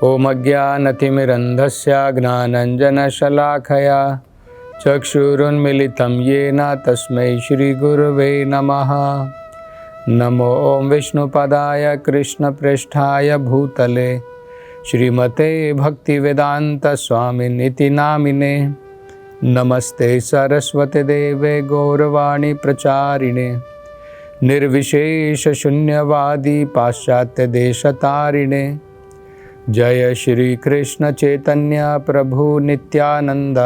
ओम अज्ञानतिमिरन्धस्य ज्ञानाञ्जनशलाकया चक्षुरुन्मीलितं येन तस्मै श्रीगुरवे नमः। नमो ओं विष्णुपदाय कृष्णप्रेष्ठाय भूतले श्रीमते भक्तिवेदान्तस्वामिनिति नामिने। नमस्ते सरस्वती देवे गौरवाणी प्रचारिणे निर्विशेषशून्यवादी पाश्चात्यदेशतारिणे। जय श्री कृष्ण चैतन्य प्रभु नित्यानंद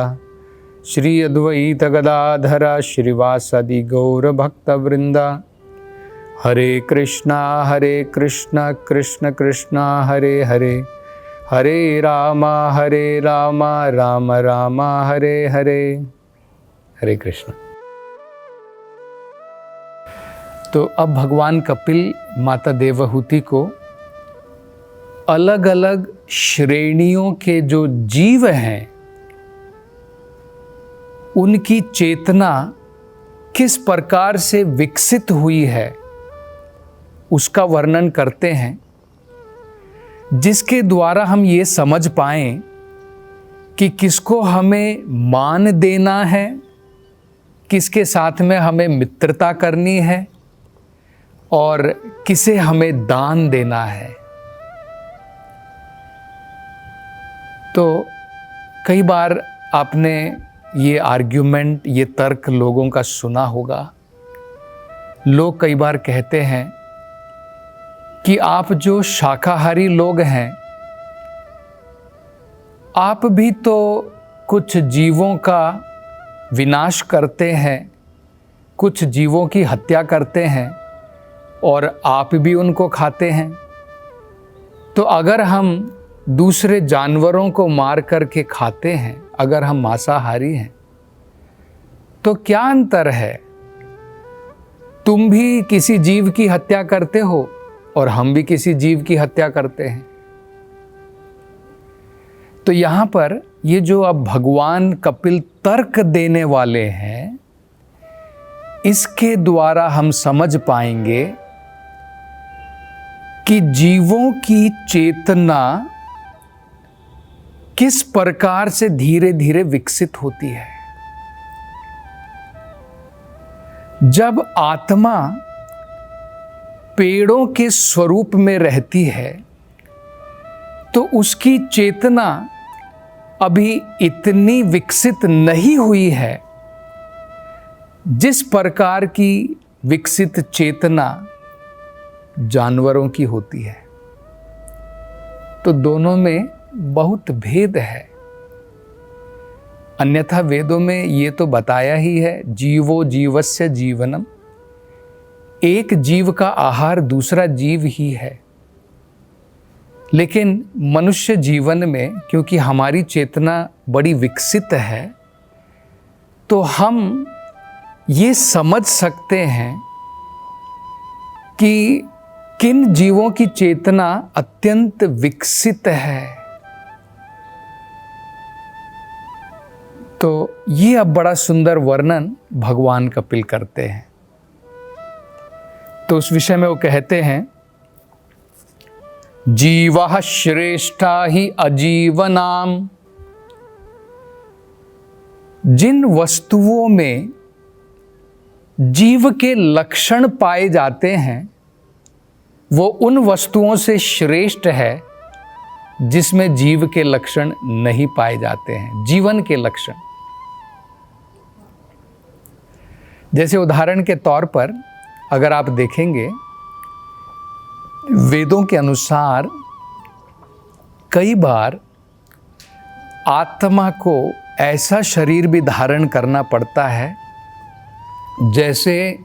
श्री अद्वैत गदाधर श्रीवासदि गौर भक्तवृंद। हरे कृष्णा कृष्ण कृष्णा हरे हरे, हरे राम राम राम हरे हरे। हरे कृष्ण। तो अब भगवान कपिल माता देवहूति को अलग अलग श्रेणियों के जो जीव हैं उनकी चेतना किस प्रकार से विकसित हुई है उसका वर्णन करते हैं, जिसके द्वारा हम ये समझ पाएं कि किसको हमें मान देना है, किसके साथ में हमें मित्रता करनी है और किसे हमें दान देना है। तो कई बार आपने ये आर्ग्यूमेंट, ये तर्क लोगों का सुना होगा। लोग कई बार कहते हैं कि आप जो शाकाहारी लोग हैं, आप भी तो कुछ जीवों का विनाश करते हैं, कुछ जीवों की हत्या करते हैं और आप भी उनको खाते हैं। तो अगर हम दूसरे जानवरों को मार करके खाते हैं, अगर हम मांसाहारी हैं, तो क्या अंतर है? तुम भी किसी जीव की हत्या करते हो और हम भी किसी जीव की हत्या करते हैं। तो यहां पर ये जो अब भगवान कपिल तर्क देने वाले हैं, इसके द्वारा हम समझ पाएंगे कि जीवों की चेतना किस प्रकार से धीरे धीरे विकसित होती है। जब आत्मा पेड़ों के स्वरूप में रहती है तो उसकी चेतना अभी इतनी विकसित नहीं हुई है जिस प्रकार की विकसित चेतना जानवरों की होती है। तो दोनों में बहुत भेद है। अन्यथा वेदों में ये तो बताया ही है, जीवो जीवस्य जीवनम, एक जीव का आहार दूसरा जीव ही है। लेकिन मनुष्य जीवन में क्योंकि हमारी चेतना बड़ी विकसित है, तो हम ये समझ सकते हैं कि किन जीवों की चेतना अत्यंत विकसित है। तो ये अब बड़ा सुंदर वर्णन भगवान कपिल करते हैं। तो उस विषय में वो कहते हैं, जीवः श्रेष्ठा ही अजीवनाम। जिन वस्तुओं में जीव के लक्षण पाए जाते हैं वो उन वस्तुओं से श्रेष्ठ है जिसमें जीव के लक्षण नहीं पाए जाते हैं, जीवन के लक्षण। जैसे उदाहरण के तौर पर अगर आप देखेंगे, वेदों के अनुसार कई बार आत्मा को ऐसा शरीर भी धारण करना पड़ता है जैसे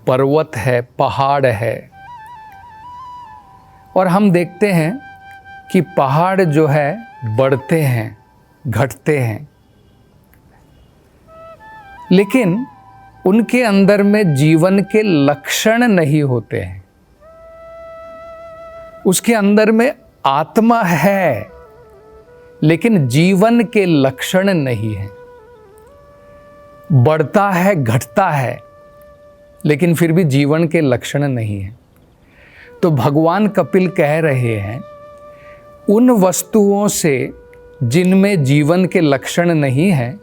पर्वत है, पहाड़ है। और हम देखते हैं कि पहाड़ जो है बढ़ते हैं, घटते हैं, लेकिन उनके अंदर में जीवन के लक्षण नहीं होते हैं। उसके अंदर में आत्मा है लेकिन जीवन के लक्षण नहीं है। बढ़ता है, घटता है, लेकिन फिर भी जीवन के लक्षण नहीं है। तो भगवान कपिल कह रहे हैं उन वस्तुओं से जिनमें जीवन के लक्षण नहीं हैं,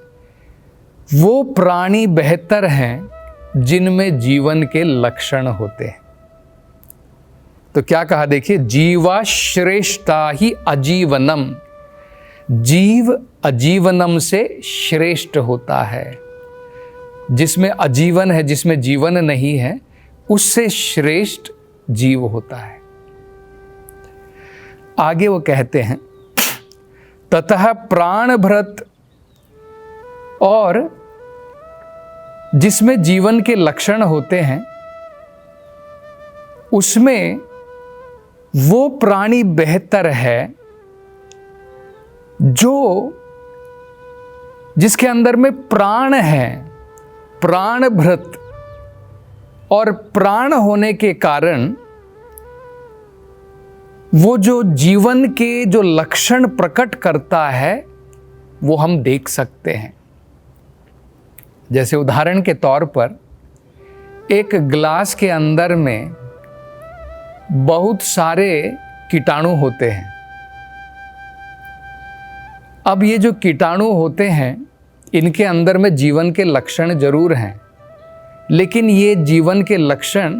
वो प्राणी बेहतर हैं जिनमें जीवन के लक्षण होते हैं। तो क्या कहा देखिए, जीवा श्रेष्ठा ही अजीवनम, जीव अजीवनम से श्रेष्ठ होता है। जिसमें अजीवन है, जिसमें जीवन नहीं है, उससे श्रेष्ठ जीव होता है। आगे वो कहते हैं, ततः प्राणभृत, और जिसमें जीवन के लक्षण होते हैं उसमें वो प्राणी बेहतर है जिसके अंदर में प्राण है, प्राणभृत। और प्राण होने के कारण वो जो जीवन के जो लक्षण प्रकट करता है वो हम देख सकते हैं। जैसे उदाहरण के तौर पर एक ग्लास के अंदर में बहुत सारे कीटाणु होते हैं। अब ये जो कीटाणु होते हैं, इनके अंदर में जीवन के लक्षण जरूर हैं, लेकिन ये जीवन के लक्षण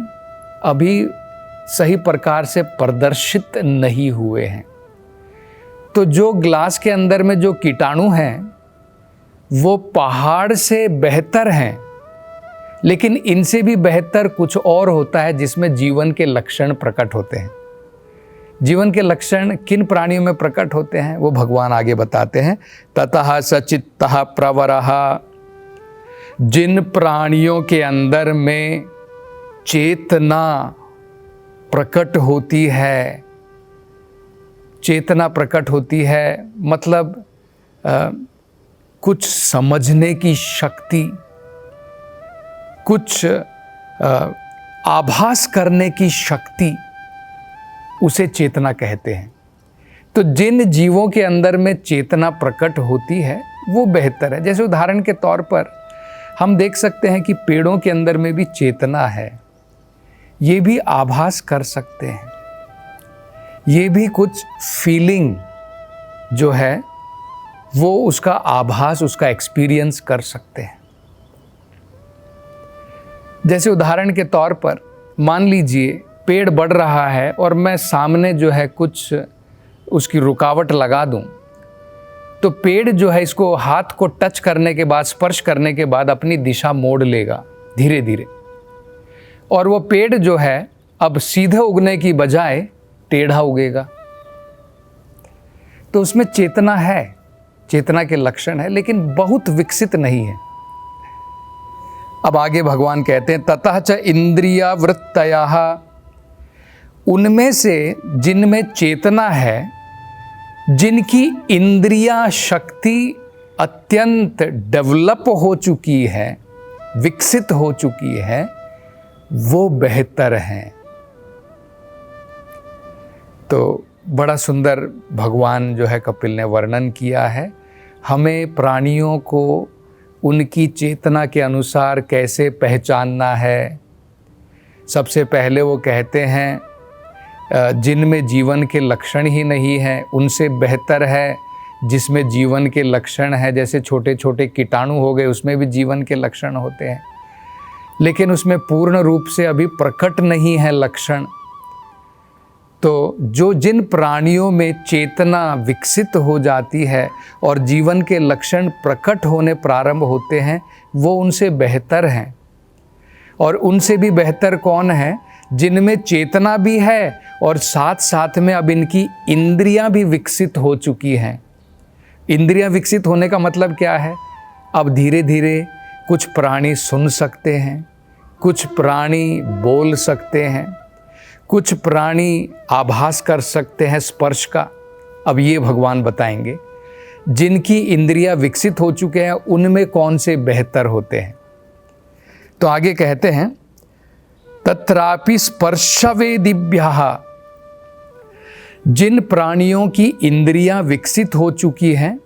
अभी सही प्रकार से प्रदर्शित नहीं हुए हैं। तो जो ग्लास के अंदर में जो कीटाणु हैं वो पहाड़ से बेहतर हैं, लेकिन इनसे भी बेहतर कुछ और होता है जिसमें जीवन के लक्षण प्रकट होते हैं। जीवन के लक्षण किन प्राणियों में प्रकट होते हैं वो भगवान आगे बताते हैं। ततः सचित्तः प्रवरः, जिन प्राणियों के अंदर में चेतना प्रकट होती है, चेतना प्रकट होती है मतलब कुछ समझने की शक्ति, कुछ आभास करने की शक्ति, उसे चेतना कहते हैं। तो जिन जीवों के अंदर में चेतना प्रकट होती है वो बेहतर है। जैसे उदाहरण के तौर पर हम देख सकते हैं कि पेड़ों के अंदर में भी चेतना है, ये भी आभास कर सकते हैं, ये भी कुछ फीलिंग जो है वो उसका आभास, उसका एक्सपीरियंस कर सकते हैं। जैसे उदाहरण के तौर पर मान लीजिए पेड़ बढ़ रहा है और मैं सामने जो है कुछ उसकी रुकावट लगा दूं, तो पेड़ जो है इसको हाथ को टच करने के बाद, स्पर्श करने के बाद अपनी दिशा मोड़ लेगा धीरे धीरे, और वो पेड़ जो है अब सीधे उगने की बजाय टेढ़ा उगेगा। तो उसमें चेतना है, चेतना के लक्षण है, लेकिन बहुत विकसित नहीं है। अब आगे भगवान कहते हैं, ततः च इंद्रिया वृत्तयः, उनमें से जिनमें चेतना है, जिनकी इंद्रिया शक्ति अत्यंत डेवलप हो चुकी है, विकसित हो चुकी है, वो बेहतर हैं। तो बड़ा सुंदर भगवान जो है कपिल ने वर्णन किया है। हमें प्राणियों को उनकी चेतना के अनुसार कैसे पहचानना है। सबसे पहले वो कहते हैं जिनमें जीवन के लक्षण ही नहीं हैं उनसे बेहतर है जिसमें जीवन के लक्षण है। जैसे छोटे छोटे कीटाणु हो गए, उसमें भी जीवन के लक्षण होते हैं, लेकिन उसमें पूर्ण रूप से अभी प्रकट नहीं है लक्षण। तो जिन प्राणियों में चेतना विकसित हो जाती है और जीवन के लक्षण प्रकट होने प्रारंभ होते हैं, वो उनसे बेहतर हैं। और उनसे भी बेहतर कौन है? जिनमें चेतना भी है और साथ साथ में अब इनकी इंद्रियां भी विकसित हो चुकी हैं। इंद्रियां विकसित होने का मतलब क्या है? अब धीरे धीरे कुछ प्राणी सुन सकते हैं, कुछ प्राणी बोल सकते हैं, कुछ प्राणी आभास कर सकते हैं स्पर्श का। अब ये भगवान बताएंगे जिनकी इंद्रियां विकसित हो चुके हैं उनमें कौन से बेहतर होते हैं। तो आगे कहते हैं, तत्रापि स्पर्शवेदिभ्यः, जिन प्राणियों की इंद्रियां विकसित हो चुकी हैं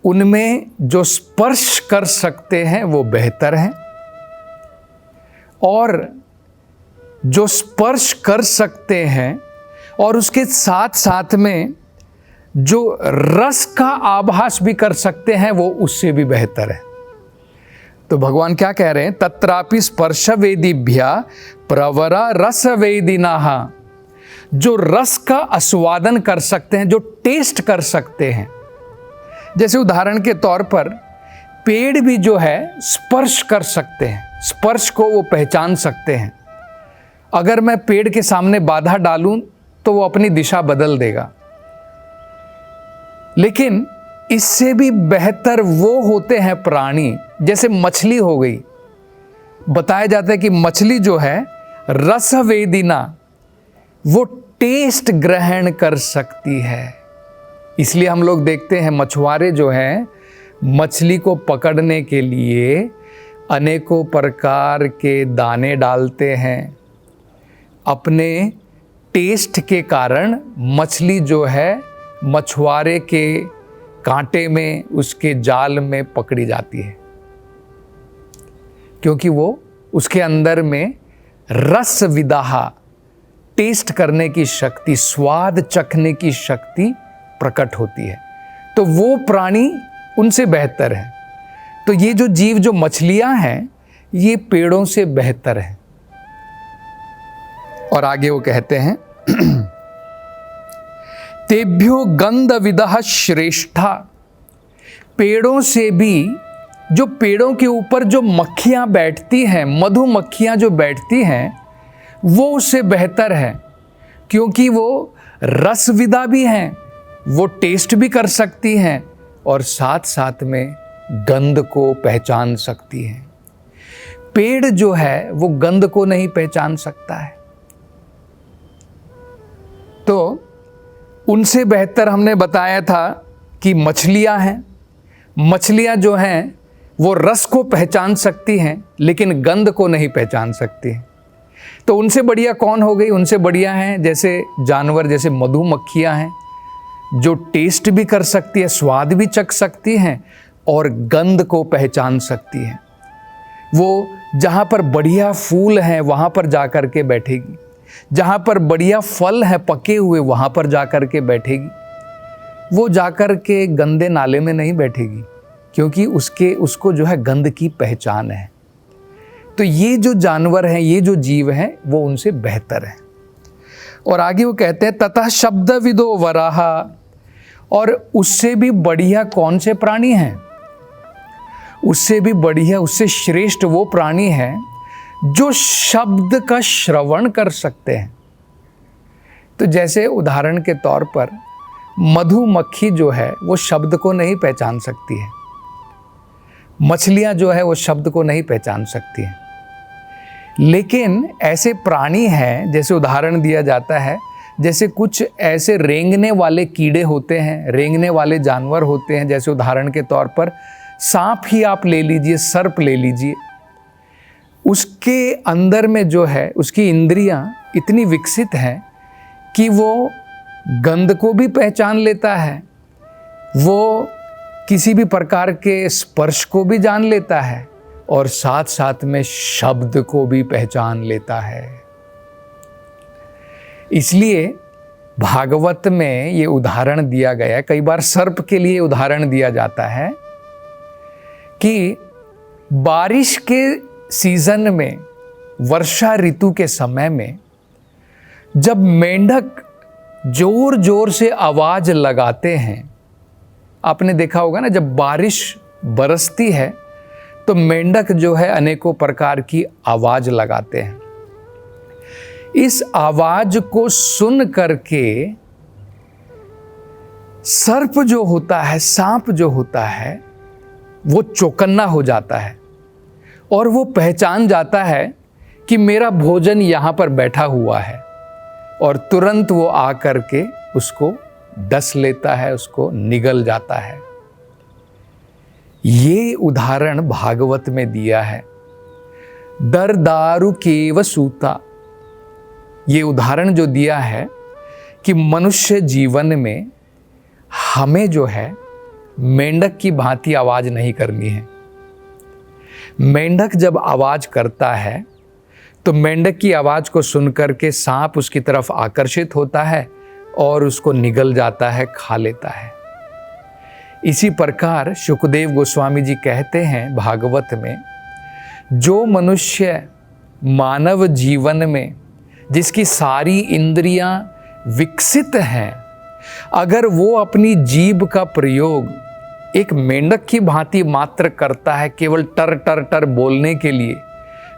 उनमें जो स्पर्श कर सकते हैं वो बेहतर हैं, और जो स्पर्श कर सकते हैं और उसके साथ साथ में जो रस का आभास भी कर सकते हैं वो उससे भी बेहतर है। तो भगवान क्या कह रहे हैं, तत्रापि स्पर्श वेदिभ्या प्रवरा रस वेदिनाः, जो रस का आस्वादन कर सकते हैं, जो टेस्ट कर सकते हैं। जैसे उदाहरण के तौर पर पेड़ भी जो है स्पर्श कर सकते हैं, स्पर्श को वो पहचान सकते हैं। अगर मैं पेड़ के सामने बाधा डालूं तो वो अपनी दिशा बदल देगा। लेकिन इससे भी बेहतर वो होते हैं प्राणी, जैसे मछली हो गई। बताया जाता है कि मछली जो है रसवेदिना, वो टेस्ट ग्रहण कर सकती है। इसलिए हम लोग देखते हैं मछुआरे जो हैं मछली को पकड़ने के लिए अनेकों प्रकार के दाने डालते हैं। अपने टेस्ट के कारण मछली जो है मछुआरे के कांटे में, उसके जाल में पकड़ी जाती है, क्योंकि वो उसके अंदर में रस विदाहा, टेस्ट करने की शक्ति, स्वाद चखने की शक्ति प्रकट होती है। तो वो प्राणी उनसे बेहतर है। तो ये जो जीव, जो मछलियां हैं, ये पेड़ों से बेहतर है। और आगे वो कहते हैं तेभ्यो गंध विदः श्रेष्ठा, पेड़ों से भी, जो पेड़ों के ऊपर जो मक्खियां बैठती हैं, मधुमक्खियां जो बैठती हैं, वो उससे बेहतर है, क्योंकि वो रसविदा भी हैं, वो टेस्ट भी कर सकती हैं और साथ साथ में गंध को पहचान सकती हैं। पेड़ जो है वो गंध को नहीं पहचान सकता है। तो उनसे बेहतर हमने बताया था कि मछलियां हैं। मछलियां जो हैं वो रस को पहचान सकती हैं लेकिन गंध को नहीं पहचान सकती हैं। तो उनसे बढ़िया कौन हो गई? उनसे बढ़िया हैं जैसे जानवर, जैसे मधुमक्खियां हैं, जो टेस्ट भी कर सकती है, स्वाद भी चख सकती हैं और गंध को पहचान सकती हैं। वो जहाँ पर बढ़िया फूल हैं वहाँ पर जा कर के बैठेगी, जहाँ पर बढ़िया फल है पके हुए वहाँ पर जा कर के बैठेगी। वो जा कर के गंदे नाले में नहीं बैठेगी, क्योंकि उसको जो है गंध की पहचान है। तो ये जो जानवर हैं, ये जो जीव हैं, वो उनसे बेहतर है। और आगे वो कहते हैं ततः शब्द विदो वराह, और उससे भी बढ़िया कौन से प्राणी हैं? उससे भी बढ़िया, उससे श्रेष्ठ वो प्राणी हैं जो शब्द का श्रवण कर सकते हैं। तो जैसे उदाहरण के तौर पर मधुमक्खी जो है वो शब्द को नहीं पहचान सकती है, मछलियां जो है वो शब्द को नहीं पहचान सकती हैं। लेकिन ऐसे प्राणी हैं, जैसे उदाहरण दिया जाता है, जैसे कुछ ऐसे रेंगने वाले कीड़े होते हैं, रेंगने वाले जानवर होते हैं। जैसे उदाहरण के तौर पर सांप ही आप ले लीजिए, सर्प ले लीजिए। उसके अंदर में जो है उसकी इंद्रियां इतनी विकसित हैं कि वो गंध को भी पहचान लेता है, वो किसी भी प्रकार के स्पर्श को भी जान लेता है और साथ साथ में शब्द को भी पहचान लेता है। इसलिए भागवत में ये उदाहरण दिया गया है। कई बार सर्प के लिए उदाहरण दिया जाता है कि बारिश के सीजन में, वर्षा ऋतु के समय में, जब मेंढक जोर जोर से आवाज लगाते हैं, आपने देखा होगा ना, जब बारिश बरसती है तो मेंढक जो है अनेकों प्रकार की आवाज लगाते हैं। इस आवाज को सुन करके सर्प जो होता है, सांप जो होता है, वो चौकन्ना हो जाता है और वो पहचान जाता है कि मेरा भोजन यहाँ पर बैठा हुआ है, और तुरंत वो आकर के उसको डस लेता है, उसको निगल जाता है। ये उदाहरण भागवत में दिया है। दर दारु केव सूता, ये उदाहरण जो दिया है कि मनुष्य जीवन में हमें जो है मेंढक की भांति आवाज नहीं करनी है। मेंढक जब आवाज करता है तो मेंढक की आवाज को सुनकर के सांप उसकी तरफ आकर्षित होता है और उसको निगल जाता है, खा लेता है। इसी प्रकार शुकदेव गोस्वामी जी कहते हैं भागवत में, जो मनुष्य मानव जीवन में जिसकी सारी इंद्रियां विकसित हैं, अगर वो अपनी जीभ का प्रयोग एक मेंढक की भांति मात्र करता है, केवल टर टर टर बोलने के लिए,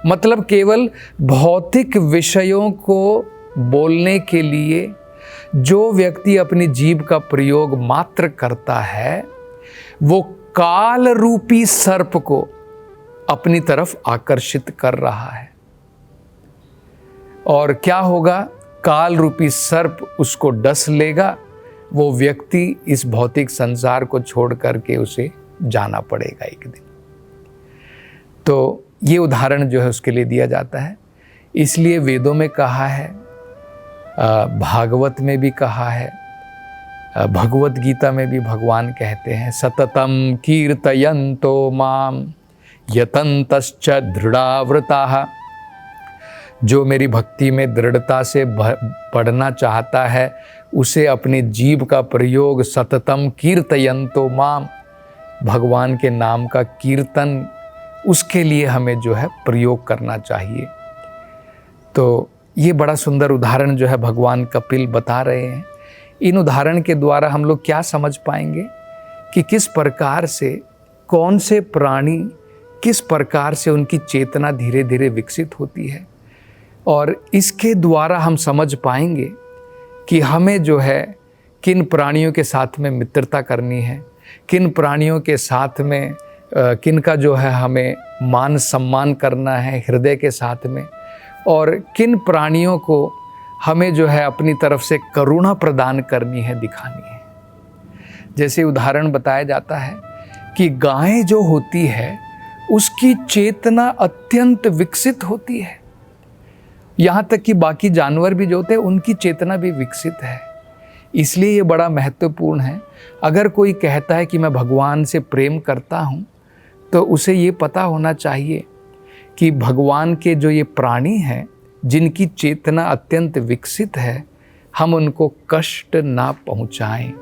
मतलब केवल भौतिक विषयों को बोलने के लिए जो व्यक्ति अपनी जीभ का प्रयोग मात्र करता है, वो काल रूपी सर्प को अपनी तरफ आकर्षित कर रहा है। और क्या होगा? काल रूपी सर्प उसको डस लेगा, वो व्यक्ति इस भौतिक संसार को छोड़ करके उसे जाना पड़ेगा एक दिन। तो ये उदाहरण जो है उसके लिए दिया जाता है। इसलिए वेदों में कहा है, भागवत में भी कहा है, भगवत गीता में भी भगवान कहते हैं, सततम कीर्तयन्तो माम यतन्तश्च दृढ़ाव्रताः। जो मेरी भक्ति में दृढ़ता से पढ़ना चाहता है, उसे अपनी जीभ का प्रयोग सततम कीर्तयन्तो माम, भगवान के नाम का कीर्तन, उसके लिए हमें जो है प्रयोग करना चाहिए। तो ये बड़ा सुंदर उदाहरण जो है भगवान कपिल बता रहे हैं। इन उदाहरण के द्वारा हम लोग क्या समझ पाएंगे कि किस प्रकार से कौन से प्राणी, किस प्रकार से उनकी चेतना धीरे धीरे विकसित होती है, और इसके द्वारा हम समझ पाएंगे कि हमें जो है किन प्राणियों के साथ में मित्रता करनी है, किन प्राणियों के साथ में किन का जो है हमें मान सम्मान करना है हृदय के साथ में, और किन प्राणियों को हमें जो है अपनी तरफ से करुणा प्रदान करनी है, दिखानी है। जैसे उदाहरण बताया जाता है कि गाय जो होती है उसकी चेतना अत्यंत विकसित होती है, यहाँ तक कि बाकी जानवर भी जो होते हैं उनकी चेतना भी विकसित है। इसलिए ये बड़ा महत्वपूर्ण है। अगर कोई कहता है कि मैं भगवान से प्रेम करता हूँ, तो उसे ये पता होना चाहिए कि भगवान के जो ये प्राणी हैं जिनकी चेतना अत्यंत विकसित है, हम उनको कष्ट ना पहुँचाएं,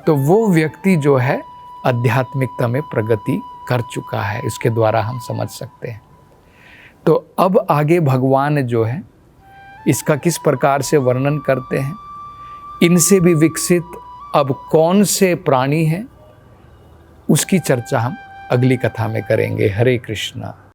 तो वो व्यक्ति जो है आध्यात्मिकता में प्रगति कर चुका है। इसके द्वारा हम समझ सकते हैं। तो अब आगे भगवान जो है इसका किस प्रकार से वर्णन करते हैं, इनसे भी विकसित अब कौन से प्राणी हैं, उसकी चर्चा हम अगली कथा में करेंगे। हरे कृष्णा।